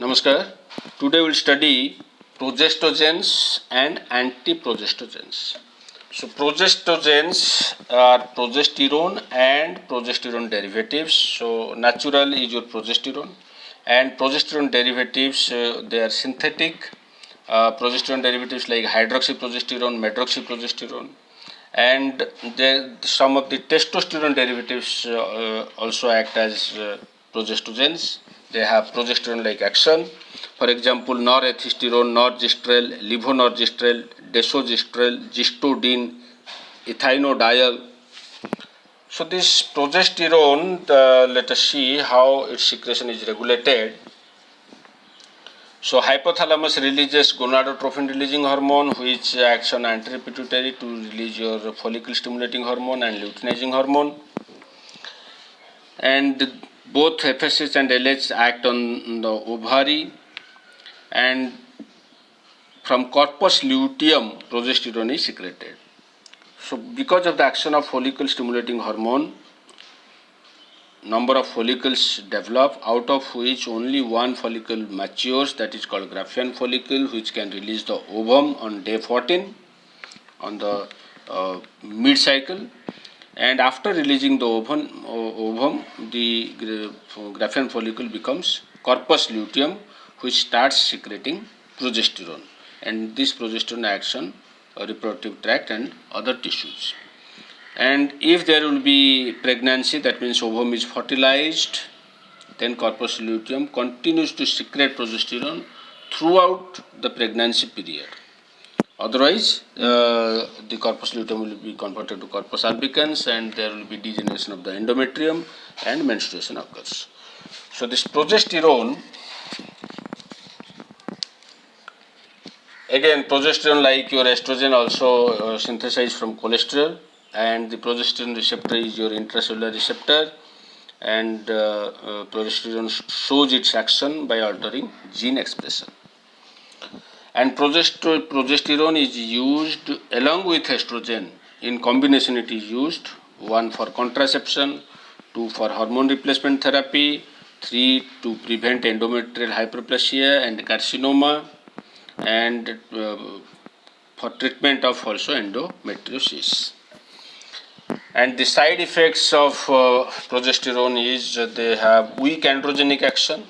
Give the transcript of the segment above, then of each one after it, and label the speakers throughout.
Speaker 1: Namaskar. Today we'll study progestogens and antiprogestogens. So progestogens are progesterone and progesterone derivatives. So natural is your progesterone, and progesterone derivatives they are synthetic. Progesterone derivatives like hydroxyprogesterone, medroxyprogesterone, and some of the testosterone derivatives also act as progestogens. They have progesterone like action. For example, norethistérone, norgestrel, levonorgestrel, desogestrel, gistodine, ethinydiol. So this progesterone, let us see how its secretion is regulated. So hypothalamus releases gonadotrophin releasing hormone, which acts on anteripituitary to release your follicle stimulating hormone and luteinizing hormone. And both FSH and LH act on the ovary, and from corpus luteum progesterone is secreted. So because of the action of follicle stimulating hormone, number of follicles develop, out of which only one follicle matures, that is called Graafian follicle, which can release the ovum on day 14 on the mid cycle. And after releasing the ovum, the Graafian follicle becomes corpus luteum, which starts secreting progesterone, and this progesterone acts on reproductive tract and other tissues. And if there will be pregnancy, that means ovum is fertilized, then corpus luteum continues to secrete progesterone throughout the pregnancy period. Otherwise, the corpus luteum will be converted to corpus albicans, and there will be degeneration of the endometrium and menstruation occurs. So this progesterone, again progesterone like your estrogen also synthesized from cholesterol, and the progesterone receptor is your intracellular receptor, and progesterone shows its action by altering gene expression. And progesterone is used along with estrogen. In combination it is used, 1 for contraception, 2 for hormone replacement therapy, 3 to prevent endometrial hyperplasia and carcinoma, and for treatment of also endometriosis. And the side effects of progesterone is they have weak androgenic action.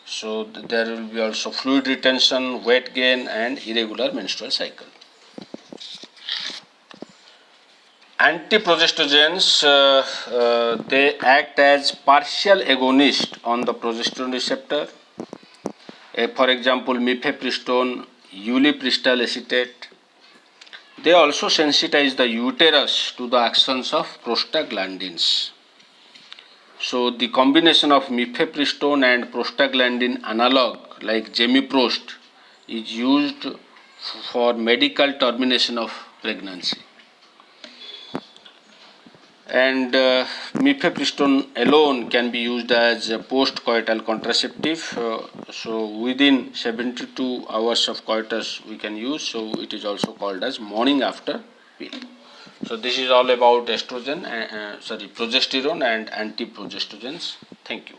Speaker 1: So there will be also fluid retention, weight gain, and irregular menstrual cycle. Antiprogestogens, they act as partial agonist on the progesterone receptor. For example, mifepristone, ulipristal acetate. They also sensitize the uterus to the actions of prostaglandins. So the combination of mifepristone and prostaglandin analog like gemiprost is used for medical termination of pregnancy. And mifepristone alone can be used as a post-coital contraceptive. So within 72 hours of coitus we can use. So it is also called as morning after pill. So this is all about progesterone and antiprogestogens. Thank you.